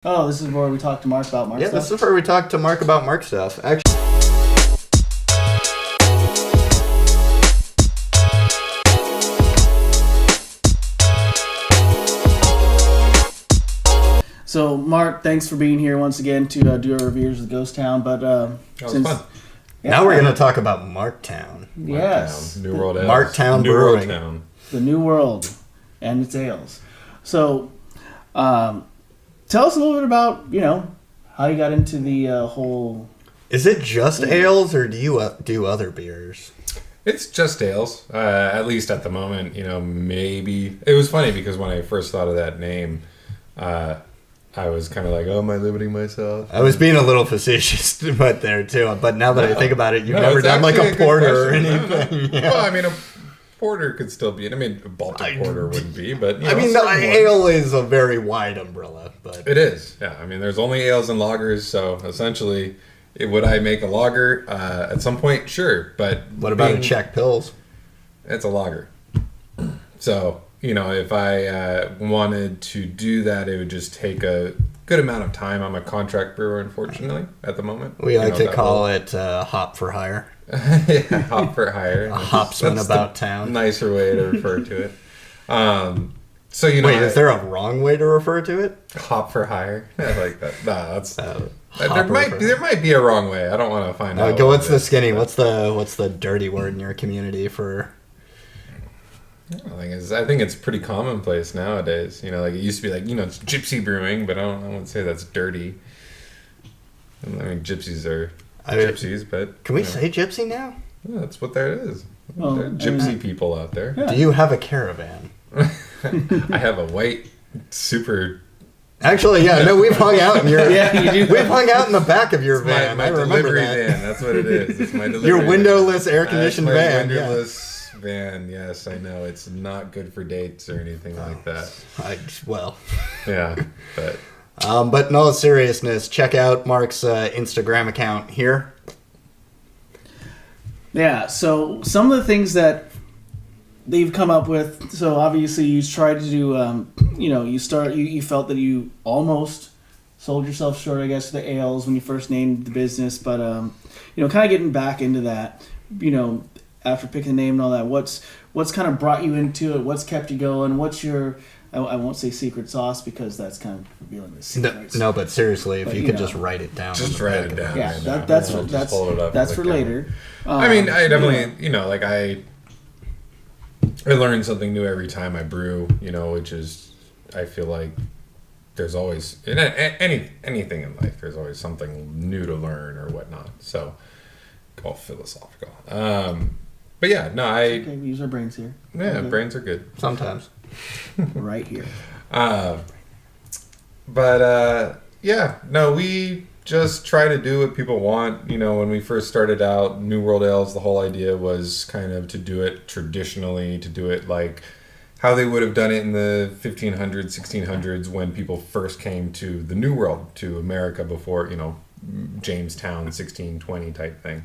Oh, this is where we talk to Mark about Mark stuff? Yeah, this is where we talk to Mark about Mark stuff. Actually, So, Mark, thanks for being here once again to do our reviews of Ghost Town. But That was fun. Yeah, now we're going to talk about Marktown. Yes, New World Ales. Marktown New World Brewing. Town. the New World and its ales. So, tell us a little bit about how you got into the whole. Is it just ales, or do you do other beers? It's just ales, at least at the moment. Maybe it was funny because when I first thought of that name, I was kind of like, "Oh, am I limiting myself?" I was being a little facetious, but there too. But now that I think about it, you've never it's done like actually a good porter or question. anything. Yeah. Well, I mean, a porter could still be. I mean, a Baltic porter wouldn't be, but I mean, the ale is a very wide umbrella, but It is. Yeah, I mean, there's only ales and lagers, so essentially, would I make a lager at some point? Sure, but what about a Czech Pils? It's a lager. So, if I wanted to do that, it would just take a good amount of time. I'm a contract brewer, unfortunately, at the moment. We like to call it hop for hire. Yeah, hop for hire. A hopsman That's about the town. Nicer way to refer to it. So, Wait, is there a wrong way to refer to it? hop for hire? I like that. Nah, that's... Hopper there might be a wrong way. I don't want to find out. Okay, what's what it the is, skinny? but- What's the dirty word in your community for? I think it's pretty commonplace nowadays. Like it used to be like, it's gypsy brewing, but I wouldn't say that's dirty. I mean, gypsies are gypsies, but... Can we say gypsy now? Yeah, that's what that is. Well, There are gypsy people out there. Yeah. Do you have a caravan? I have a white, super... Actually, yeah, no, we've hung out in your. Yeah, you do. We've hung out in the back of your It's van. my I remember delivery that. van. That's what it is. It's my delivery Your van. windowless, air-conditioned That's my van. Yeah. Windowless van. Yes, I know. It's not good for dates or anything like that. Well, Yeah, but but in all seriousness, check out Mark's Instagram account here. Yeah. So some of the things that they've come up with. So obviously you tried to do. You felt that you almost sold yourself short, I guess, to the ales when you first named the business, but kind of getting back into that. After picking the name and all that, what's kind of brought you into it? What's kept you going? What's your I won't say secret sauce because that's kind of revealing the secrets. No, but seriously, if But, you you could know. just write it down. just on the write back it of down. Yeah, right now. that's I'll for just hold it up that's as for I can. later. I mean, I definitely, I learn something new every time I brew, which is, I feel like there's always, in anything in life, there's always something new to learn or whatnot. So, all philosophical. But yeah, no, Okay, we use our brains here. yeah, Okay. brains are good. Sometimes. Right here. Yeah, no, we just try to do what people want. When we first started out, New World Ales, the whole idea was kind of to do it traditionally, to do it like how they would have done it in the 1500s, 1600s when people first came to the New World, to America before, Jamestown, 1620 type thing.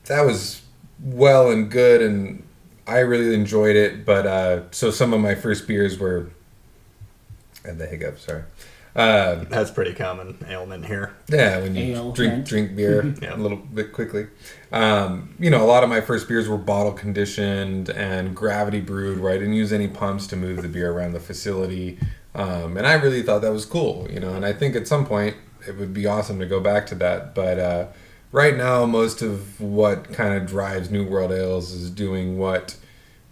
That was well and good, and I really enjoyed it, but so some of my first beers were... I had the hiccup, sorry. That's pretty common ailment here. Yeah, when you Ale, drink right? drink beer a little bit quickly. A lot of my first beers were bottle conditioned and gravity brewed, where I didn't use any pumps to move the beer around the facility. And I really thought that was cool, and I think at some point it would be awesome to go back to that. But right now, most of what kind of drives New World Ales is doing what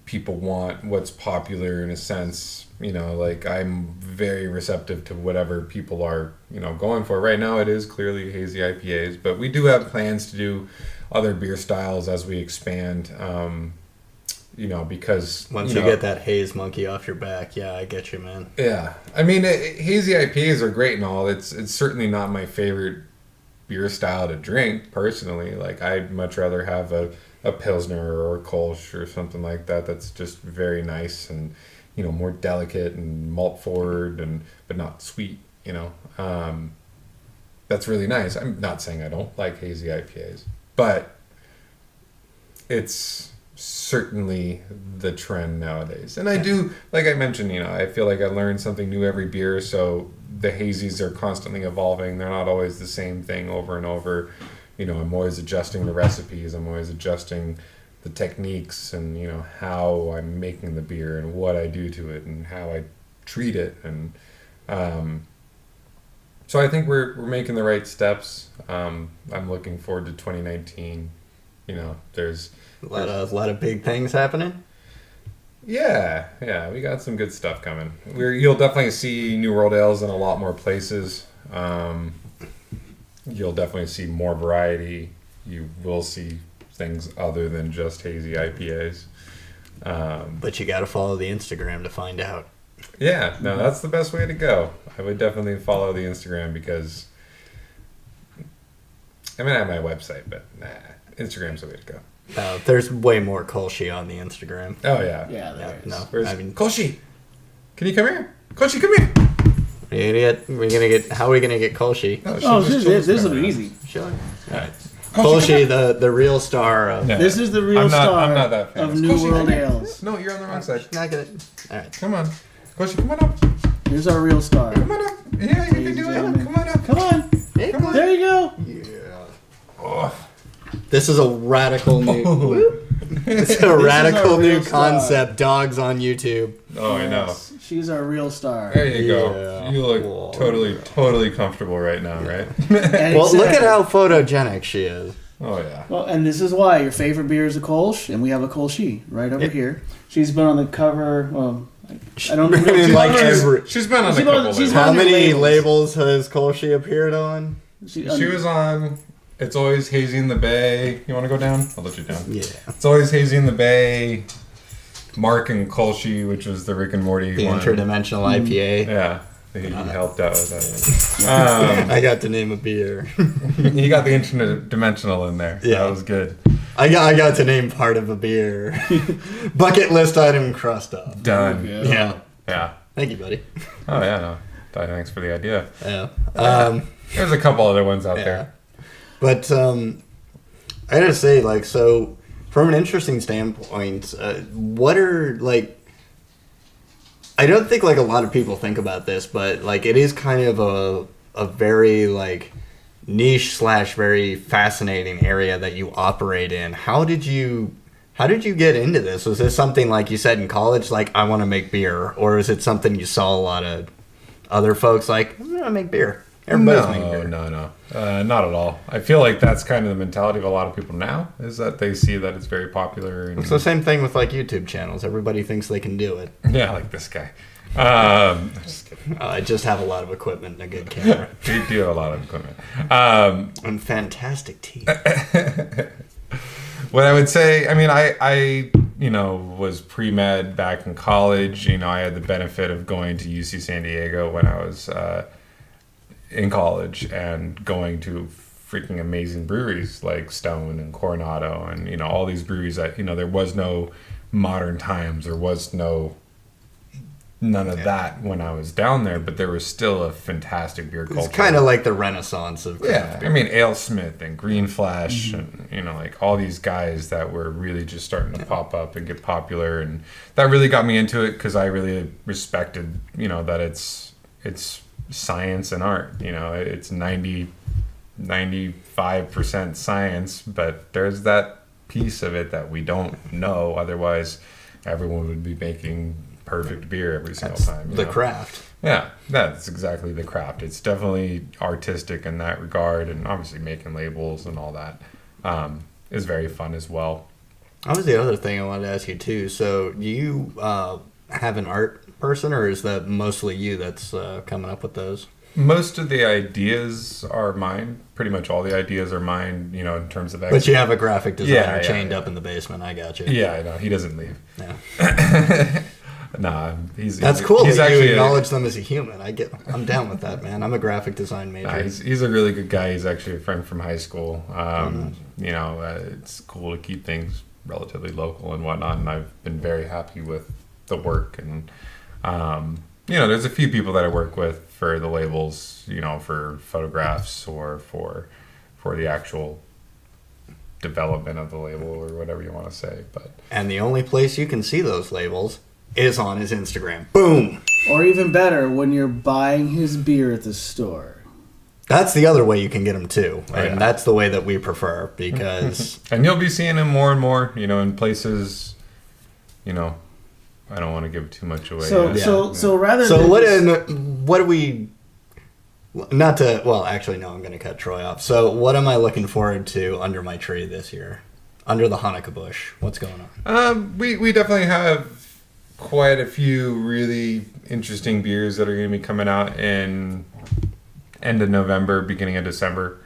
people want, what's popular in a sense. I'm very receptive to whatever people are, going for. Right now it is clearly hazy IPAs, but we do have plans to do other beer styles as we expand, because... Once you get that haze monkey off your back, yeah, I get you, man. Yeah. I mean, hazy IPAs are great and all. It's certainly not my favorite beer style to drink, personally. Like, I'd much rather have a Pilsner or a Kolsch or something like that that's just very nice and, more delicate and malt forward but not sweet, That's really nice. I'm not saying I don't like hazy IPAs, but it's certainly the trend nowadays. And I do, like I mentioned, I feel like I learn something new every beer, so the hazies are constantly evolving. They're not always the same thing over and over. I'm always adjusting the recipes. I'm always adjusting the techniques and, how I'm making the beer and what I do to it and how I treat it. And so I think we're making the right steps. I'm looking forward to 2019. There's A lot of big things happening. Yeah, we got some good stuff coming. You'll definitely see New World Ales in a lot more places. You'll definitely see more variety. You will see things other than just hazy IPAs. But you got to follow the Instagram to find out. Yeah, no, that's the best way to go. I would definitely follow the Instagram because I have my website, but Instagram's the way to go. There's way more Kolsch on the Instagram. Oh yeah. Yeah, there is. No, Where's Kolsch? Can you come here? Kolsch, come here. How are we gonna get Kolsch? This will be easy. Sure. All right. Kolsch, the real star of. No. This is the real I'm star not that famous. of New Kolsch, World come here. Ales. No, you're on the wrong side. Not gonna. All right. Come on. Kolsch, come on up. Here's our real star. Come on up. Yeah, you can do it. Come on up. Come on. Hey, come on. There you go. Yeah. Oh. This is a radical new. It's a radical new real star. concept. Dogs on YouTube. Oh, I know. She's our real star. There you go. Yeah. You look Whoa. totally comfortable right now, right? Well, look at how photogenic she is. Oh yeah. Well, and this is why your favorite beer is a Kolsch, and we have a Kolsch right over here. She's been on the cover. Well, I don't know. Like every. She's been on She's a couple on- she's labels. How on your many labels. labels has Kolsch appeared on? She was on It's Always Hazy in the Bay. You want to go down? I'll let you down. Yeah. It's Always Hazy in the Bay. Mark and Kolsch, which was the Rick and Morty The one. interdimensional IPA. Yeah. He helped out with that one. I got to name a beer. You got the interdimensional in there. Yeah. That was good. I got to name part of a beer. Bucket list item crossed off. Done. Yeah. Yeah. Thank you, buddy. Oh, yeah, no. Thanks for the idea. Yeah. There's a couple other ones out Yeah. there. But I gotta say, like, so from an interesting standpoint, what are like? I don't think like a lot of people think about this, but like it is kind of a very like niche / very fascinating area that you operate in. How did you get into this? Was this something like you said in college, like I want to make beer, or is it something you saw a lot of other folks like I'm gonna make beer? Everybody's making beer. No. Not at all. I feel like that's kind of the mentality of a lot of people now, is that they see that it's very popular. And, It's the same thing with like YouTube channels. Everybody thinks they can do it. yeah, like this guy. Just kidding. I just have a lot of equipment and a good camera. We do have a lot of equipment. And fantastic teeth. What I would say, I mean, I was pre-med back in college. I had the benefit of going to UC San Diego when I was in college and going to freaking amazing breweries like Stone and Coronado and, all these breweries that, there was no Modern Times. There was none of that when I was down there, but there was still a fantastic beer culture. It's kind of like the renaissance of craft beer. I mean, AleSmith and Green Flash and, like all these guys that were really just starting to pop up and get popular. And that really got me into it because I really respected, that it's science and art. It's 95% science, but there's that piece of it that we don't know. Otherwise, everyone would be making perfect beer every single time. The craft. Yeah, that's exactly the craft. It's definitely artistic in that regard, and obviously making labels and all that is very fun as well. That was the other thing I wanted to ask you too. So, do you have an art person, or is that mostly you that's coming up with those? Most of the ideas are mine. Pretty much all the ideas are mine, in terms of... But you have a graphic designer chained yeah. up in the basement. I got you. Yeah, I know. He doesn't leave. Yeah. Nah, That's cool. He's that actually you acknowledge them as a human. I'm down with that, man. I'm a graphic design major. He's a really good guy. He's actually a friend from high school. It's cool to keep things relatively local and whatnot, and I've been very happy with the work. And there's a few people that I work with for the labels, for photographs or for the actual development of the label or whatever you want to say. But And the only place you can see those labels is on his Instagram. Boom! Or even better, when you're buying his beer at the store. That's the other way you can get them too. Oh, And yeah. that's the way that we prefer because... and you'll be seeing him more and more, in places, I don't want to give too much away. So yet. so rather So than what do we... Not to... Well, actually, no, I'm going to cut Troy off. So what am I looking forward to under my tree this year? Under the Hanukkah bush. What's going on? We definitely have quite a few really interesting beers that are going to be coming out in end of November, beginning of December.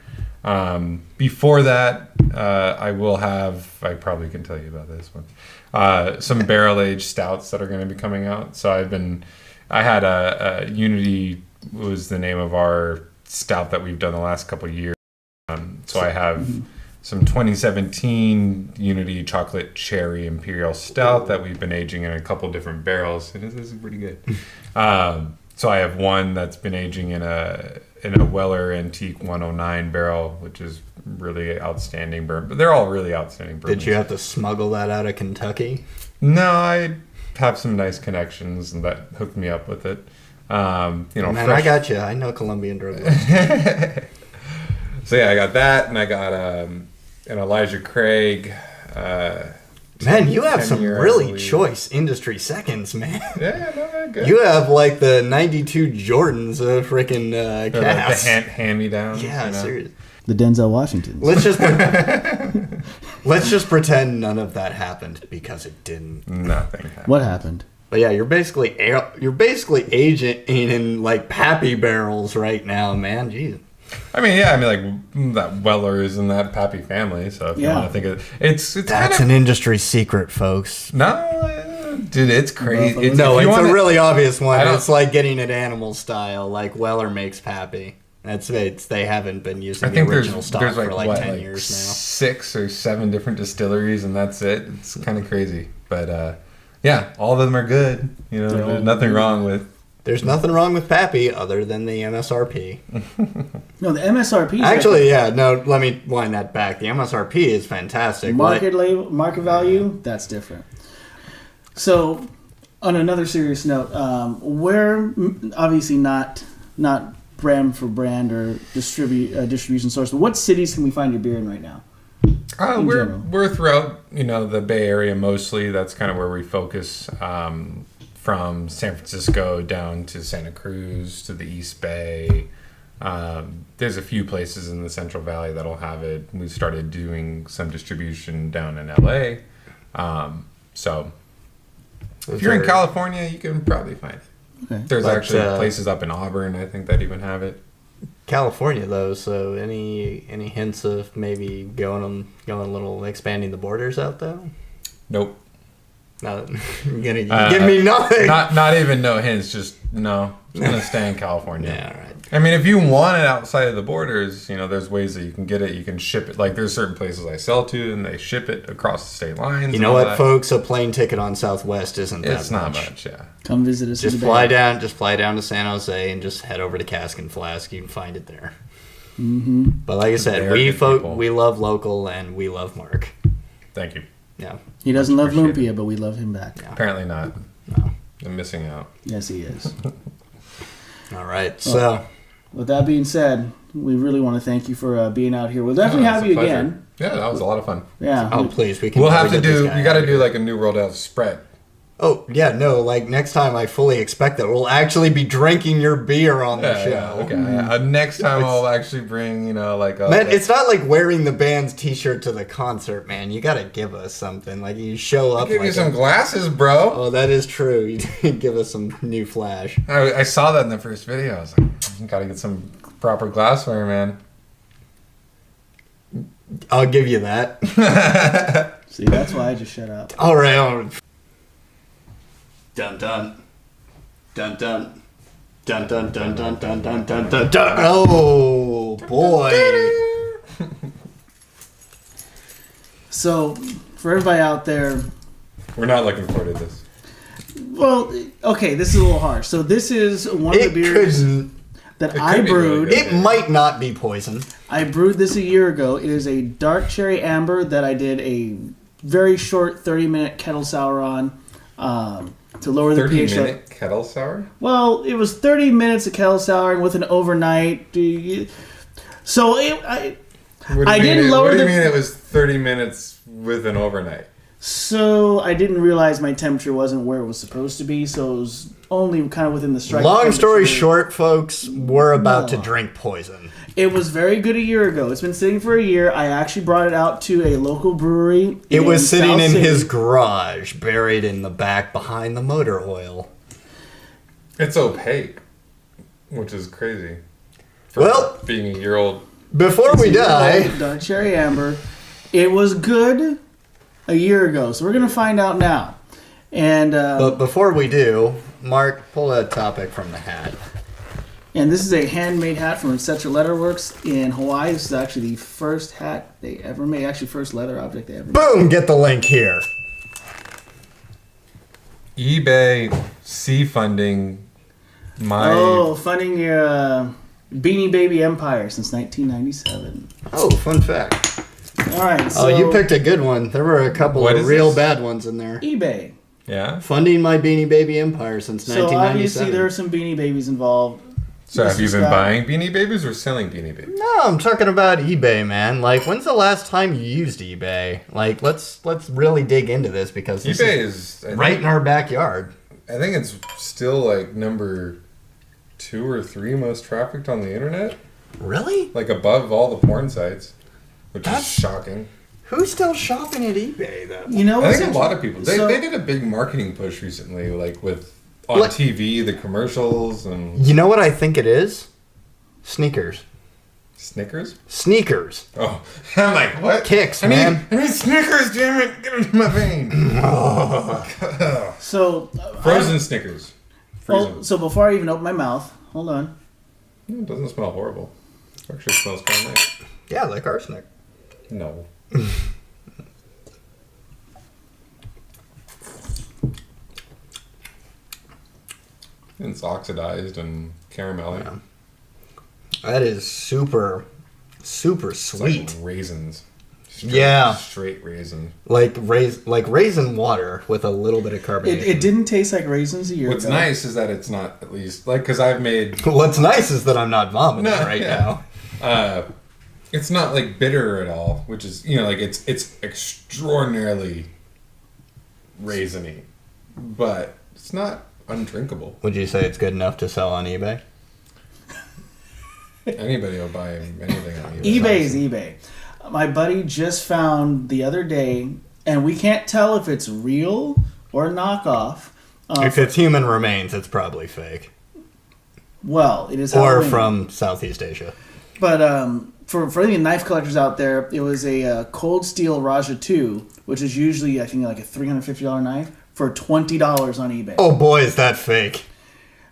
Before that, I probably can tell you about this one. Some barrel-aged stouts that are going to be coming out. So I had a Unity was the name of our stout that we've done the last couple of years. So I have some 2017 Unity Chocolate Cherry Imperial Stout that we've been aging in a couple different barrels. And this is pretty good. So I have one that's been aging in a Weller Antique 109 barrel, which is really outstanding bourbon. But they're all really outstanding bourbons. Did you have to smuggle that out of Kentucky? No, I have some nice connections and that hooked me up with it. Man, I got you. I know Colombian drug lords. So yeah, I got that, and I got an Elijah Craig. Man, you have some 10-year, I really believe. choice industry seconds, man. Yeah, no, man, good. You have like the 92 Jordans of freaking Or cast. like the hand-me-downs. Yeah, seriously. the Denzel Washingtons. Let's just pretend none of that happened because it didn't. Nothing happened. What happened? But yeah, you're basically aging in like Pappy barrels right now, man. Jeez. like that Weller is in that Pappy family, so if you Yeah. want to think of it's That's kind an industry secret, folks. of no, dude, it's crazy. It's, No, if you it's a wanna- really obvious one. I don't- It's like getting it animal style, like Weller makes Pappy. They haven't been using I the think original stock there's for like 10 like years now. 6 or 7 different distilleries, and that's it. It's kind of crazy, but yeah, all of them are good. They're all There's nothing good. wrong with. There's nothing wrong with Pappy other than the MSRP. No, the MSRP. Actually, yeah, no, let me wind that back. The MSRP is fantastic. market value. That's different. So, on another serious note, where obviously not brand for brand or distribution source, but what cities can we find your beer in right now? general. We're throughout the Bay Area mostly. That's kind of where we focus. From San Francisco down to Santa Cruz to the East Bay. There's a few places in the Central Valley that'll have it. We started doing some distribution down in LA. So if you're in California, you can probably find it. Okay. There's But, actually places up in Auburn, I think, that even have it. California though, so any hints of maybe going a little expanding the borders out though? Nope. No, you're gonna give me nothing. Not even no hints. Just no. Just gonna stay in California. Yeah, all right. I mean, if you want it outside of the borders, there's ways that you can get it. You can ship it. Like there's certain places I sell to, and they ship it across the state lines. You know what, folks? A plane ticket on Southwest isn't that It's not much. Yeah. Come visit us. Just in the fly Bay. down. Just fly down to San Jose and just head over to Cask and Flask. You can find it there. Mm-hmm. But like I said, They're we good people. we love local and we love Mark. Thank you. Yeah. He doesn't love Appreciate Lumpia, but we love him back. Yeah. Apparently not. No. I'm missing out. Yes, he is. All right. So With that being said, we really want to thank you for being out here. We'll definitely Yeah, have it's you a pleasure. again. Yeah, that was a lot of fun. Yeah. oh please, we can. We'll have to get this do. guy You got out to of do here. like a New World Ale spread. Oh yeah, no. Like next time, I fully expect that we'll actually be drinking your beer on the show. Yeah, okay. Next time I'll actually bring like a. Man, it's not like wearing the band's T-shirt to the concert, man. You gotta give us something. Like you show up. Give like you some glasses, bro. Oh, that is true. You did give us some new flash. I saw that in the first video. I was like, you got to get some proper glassware, man. I'll give you that. See, that's why I just shut up. All right. Dun dun. Dun dun. Dun dun dun dun dun dun dun dun dun. Oh boy. So, for everybody out there, We're not looking forward to this. well, okay, this is a little harsh. So this is one of the It beers. couldn't. that It I could be really brewed. good. It might not be poison. I brewed this a year ago. It is a dark cherry amber that I did a very short 30-minute kettle sour on to lower the 30 pH. minute kettle sour? Well, it was 30 minutes of kettle souring with an overnight. So I didn't lower What do the. you mean it was 30 minutes with an overnight? So I didn't realize my temperature wasn't where it was supposed to be. So it was only kind of within the strike. Long story temperature. short, folks, we're about to No. drink poison. It was very good a year ago. It's been sitting for a year. I actually brought it out to a local brewery. It was sitting South in City. his garage, buried in the back behind the motor oil. It's opaque, which is crazy. For Well- being a year old. Before we die, Dark cherry amber. It was good a year ago, so we're gonna find out now. And but before we do, Mark, pull a topic from the hat. and this is a handmade hat from Etc. Letterworks in Hawaii. This is actually the first hat they ever made. Actually, first leather object they ever made. Boom! Get the link here. eBay funding my. Oh, funding your Beanie Baby empire since 1997. Oh, fun fact. All right. So Oh, you picked a good one. There were a couple What of is real this? bad ones in there. eBay. Yeah? Funding my Beanie Baby empire since So obviously 1997. there are some Beanie Babies involved. So have This you is been got- buying Beanie Babies or selling Beanie Babies? No, I'm talking about eBay, man. Like, when's the last time you used eBay? Like, let's really dig into this because this eBay is is I right think, in our backyard. I think it's still like number 2 or 3 most trafficked on the internet, Really? like above all the porn sites, which That's- is shocking. Who's still shopping at eBay though? You know, I what's think a lot of people. so- They did a big marketing push recently, like with on Like- TV, the commercials and You know what I think it is? Sneakers. Snickers. Sneakers. Oh, I'm like, what? Kicks, I man. need Snickers, damn it! Get into my vein. So Frozen Snickers. Freeze 'em. Oh, so before I even open my mouth, hold on. It doesn't smell horrible. It actually smells kind of nice. Yeah, like arsenic. No. It's oxidized and caramelly. Yeah. That is super It's like sweet. raisins. Yeah. Straight raisin. Like raisin water with a little bit of carbonation. It didn't taste like raisins a year What's ago. nice is that it's not at least like because I've made What's nice is that I'm not vomiting No, right yeah. now. it's not like bitter at all, which is like it's extraordinarily raisiny, but it's not undrinkable. Would you say it's good enough to sell on eBay? Anybody will buy anything on eBay. eBay is eBay. My buddy just found the other day, and we can't tell if it's real or knockoff. If it's human remains, it's probably fake. Well, it is Or Halloween. from Southeast Asia. But for any knife collectors out there, it was a Cold Steel Raja 2, which is usually, I think, like a $350 knife, for $20 on eBay. Oh boy, is that fake.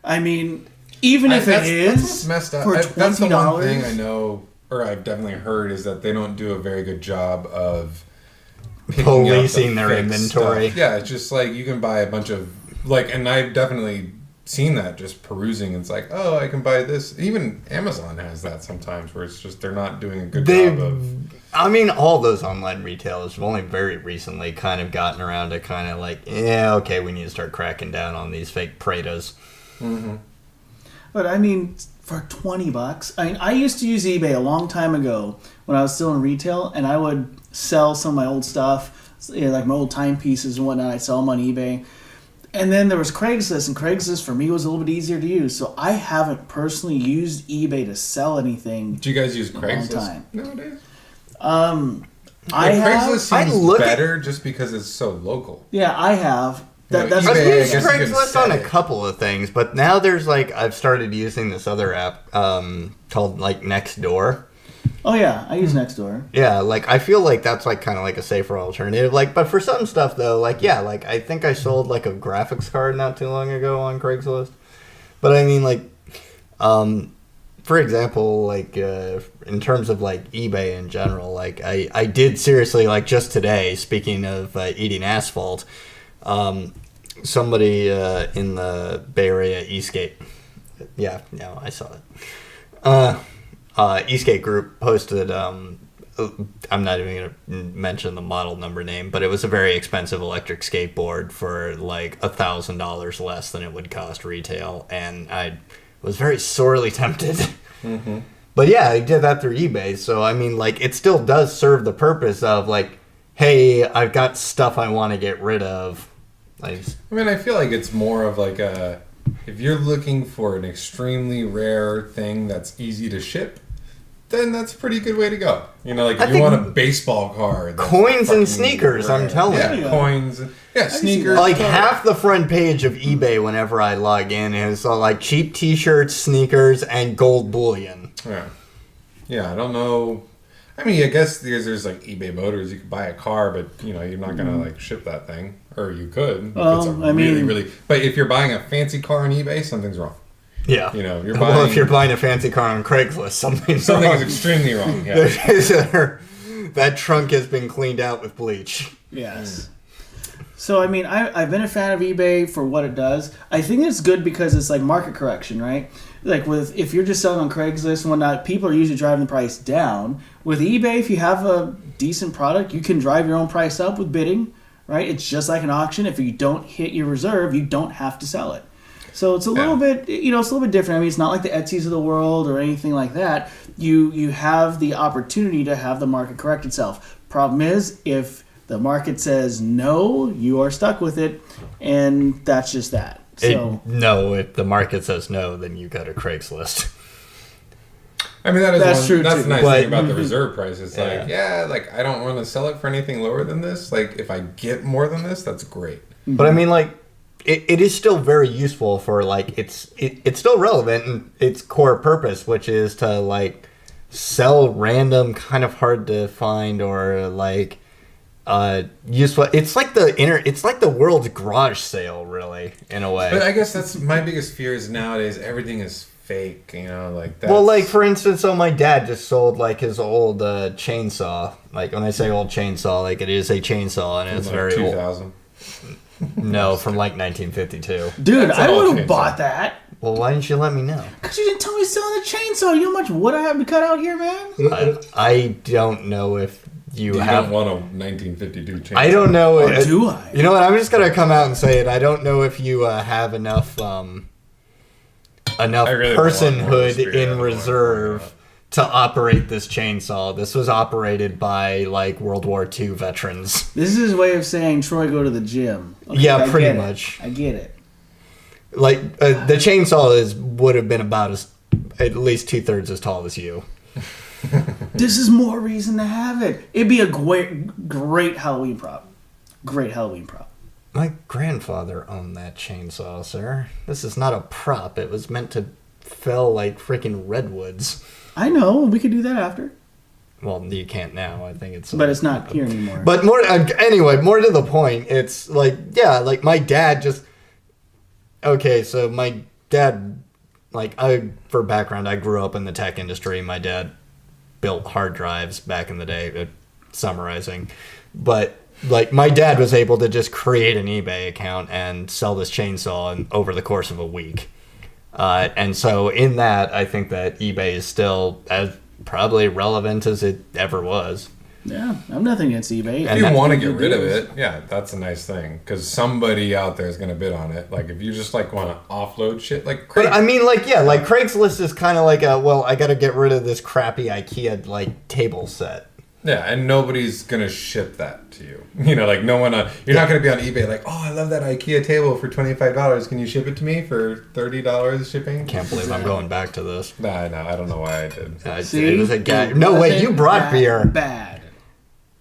I mean, even if it that's what's is, messed up. for That's the one thing I $20, know, or I've definitely heard, is that they don't do a very good job of picking up Policing the their fake inventory. stuff. Yeah, it's just like you can buy a bunch of and I've definitely seen that just perusing. It's like, oh, I can buy this. Even Amazon has that sometimes, where it's just they're not doing a good job of. I mean, all those online retailers have only very recently kind of gotten around to kind of like, yeah, okay, we need to start cracking down on these fake Pradas. Mm-hmm. But I mean, for $20, I mean, I used to use eBay a long time ago when I was still in retail, and I would sell some of my old stuff, like my old timepieces and whatnot. I'd sell them on eBay. And then there was Craigslist, and Craigslist for me was a little bit easier to use. So I haven't personally used eBay to sell anything. Do you guys use a long Craigslist time. nowadays? I have. Craigslist I seems look at- better just because it's so local. Yeah, I have. Yeah, That's eBay, I've I used guess you can Craigslist set on a it. couple of things, but now there's like, I've started using this other app called like Nextdoor. Oh yeah, I use Nextdoor. Yeah, like I feel like that's like kind of like a safer alternative. Like, but for some stuff though, like yeah, like I think I sold like a graphics card not too long ago on Craigslist. But I mean, like, for example, like in terms of like eBay in general, like I did seriously like just today. Speaking of eating asphalt, somebody in the Bay Area, Eastgate, Yeah, no, I saw it. Eastgate Group posted. I'm not even gonna mention the model number name, but it was a very expensive electric skateboard for like $1,000 less than it would cost retail, and I was very sorely tempted. Mm-hmm. But yeah, I did that through eBay, so I mean, like, it still does serve the purpose of like, hey, I've got stuff I want to get rid of. I mean, I feel like it's more of like if you're looking for an extremely rare thing that's easy to ship, then that's a pretty good way to go. You know, like if you want a baseball card. Coins and sneakers, rare. I'm telling you. Yeah, coins. Yeah, sneakers. Like half the front page of eBay whenever I log in is like cheap t-shirts, sneakers, and gold bullion. Yeah. Yeah, I don't know. I mean, I guess there's like eBay Motors. You could buy a car, but you know you're not gonna like ship that thing, or you could. Well, if it's really. But if you're buying a fancy car on eBay, something's wrong. Yeah. You know, you're buying. Well, if you're buying a fancy car on Craigslist, something's wrong. is extremely wrong. Yeah. That trunk has been cleaned out with bleach. Yes. So I mean, I've been a fan of eBay for what it does. I think it's good because it's like market correction, right? Like if you're just selling on Craigslist and whatnot, people are usually driving the price down. With eBay, if you have a decent product, you can drive your own price up with bidding, right? It's just like an auction. If you don't hit your reserve, you don't have to sell it. So it's a little bit, it's a little bit different. I mean, it's not like the Etsy's of the world or anything like that. You have the opportunity to have the market correct itself. Problem is, if the market says no, you are stuck with it, and that's just that. So if the market says no, then you go to Craigslist. I mean, that's true. That's too. the nice thing about the reserve price. It's like I don't want to sell it for anything lower than this. Like, if I get more than this, that's great. But I mean, like, it is still very useful for like it's still relevant in its core purpose, which is to like sell random, kind of hard to find or like useful. It's like the world's garage sale, really, in a way. But I guess that's my biggest fear is nowadays everything is fake, you know, like that. Well, like for instance, my dad just sold like his old chainsaw. Like when I say old chainsaw, like it is a chainsaw and it's like very 2000. old. No, from like 1952. Dude, That's I an old would have chainsaw. bought that. Well, why didn't you let me know? Because you didn't tell me selling a chainsaw. You know how much wood I have to cut out here, man? I don't know if you have. Don't want a 1952 chainsaw. I don't know. Or do I? You know what? I'm just gonna come out and say it. I don't know if you have enough really personhood in reserve to operate this chainsaw. This was operated by like World War II veterans. This is his way of saying, Troy, go to the gym. Okay, Yeah, I pretty get it. much. I get it. Like the chainsaw would have been about at least 2/3 as tall as you. This is more reason to have it. It'd be a great Halloween prop. Great Halloween prop. My grandfather owned that chainsaw, sir. This is not a prop. It was meant to fell like freaking redwoods. I know. We could do that after. Well, you can't now. I think it's... But it's not here anymore. But more... anyway, more to the point. It's like, yeah, like my dad just... Okay, so my dad... Like, for background, I grew up in the tech industry. My dad built hard drives back in the day, summarizing. But, like, my dad was able to just create an eBay account and sell this chainsaw over the course of a week. And so in that, I think that eBay is still as probably relevant as it ever was. Yeah, I'm nothing against eBay. If you want to get rid of it, yeah, that's a nice thing. Because somebody out there is going to bid on it. Like, if you just, like, want to offload shit, like... But, I mean, like, yeah, like, Craigslist is kind of like I got to get rid of this crappy IKEA, like, table set. Yeah, and nobody's going to ship that to you. You know, like, no one... you're not going to be on eBay like, oh, I love that IKEA table for $25. Can you ship it to me for $30 shipping? Can't believe I'm going back to this. Nah, I know. I don't know why I did. It was a gag. No, wait, you brought beer. Bad.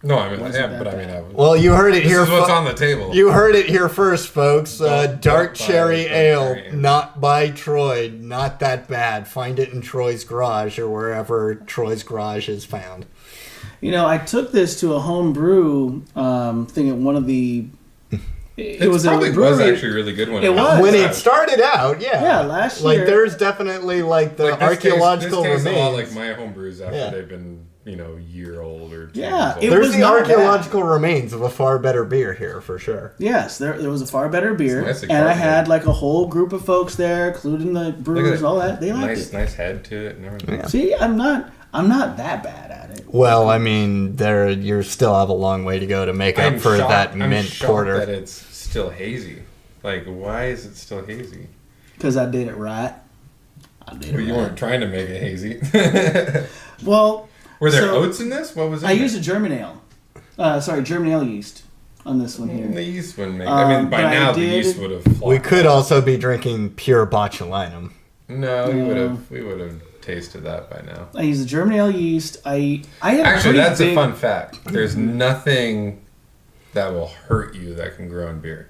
No, I mean, Wasn't yeah, that but I bad. mean, I was... Well, you heard it This here. is what's on the table. You heard it here first, folks. Don't Dark buy Cherry Dark Ale, Cherry. not by Troy. Not that bad. Find it in Troy's garage or wherever Troy's garage is found. You know, I took this to a home brew thing at one of the... It was probably a brewery. was actually really good when It was. When it started out, yeah. Yeah, last Like, year. there's definitely, like, the Like, this archaeological tastes a lot remains. like my home brews after Yeah. they've been year old or 2 Yeah, years it old. was There's the not archaeological remains of a far better beer here, for sure. Yes, there was a far better beer, It's nicely and I carbonated. had like a whole group of folks there, including the brewers, all that. They liked it. Nice head to it and everything. Yeah. See, I'm not that bad at it. Well, I mean, you still have a long way to go to make up for that mint shocked porter. that it's still hazy. Like, why is it still hazy? Because I did it right. I did it Well, you right. weren't trying to make it hazy. Well, Were there so oats in this? What was it? I used a German ale. German ale yeast on this one here. The yeast wouldn't make. I mean, by but I now the did- yeast would have. flopped. We could also be drinking pure botulinum. No, No. we would have tasted that by now. I used a German ale yeast. I had a Actually, pretty that's big, a fun fact. There's nothing that will hurt you that can grow in beer.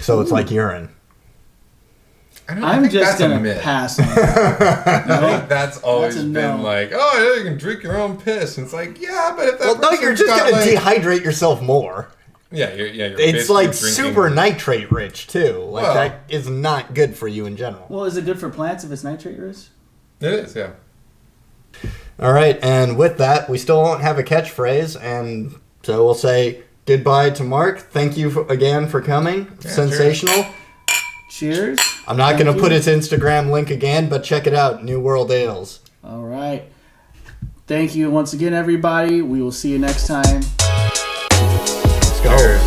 So it's like urine. I I'm think just that's a gonna myth. pass on. I think that's always That's a been no. like, oh, yeah, you can drink your own piss. And it's like, yeah, but if that Well, no, you're person's just got, going to like, dehydrate yourself more. Yeah, you're It's basically like drinking- super nitrate rich, too. Like, Well- that is not good for you in general. Well, is it good for plants if it's nitrate rich? It is, yeah. All right, and with that, we still won't have a catchphrase, and so we'll say goodbye to Mark. Thank you again for coming. Yeah, Sensational. Cheers. I'm not Thank going to you. put his Instagram link again, but check it out, New World Ales. All right. Thank you once again, everybody. We will see you next time. Let's go. Cheers.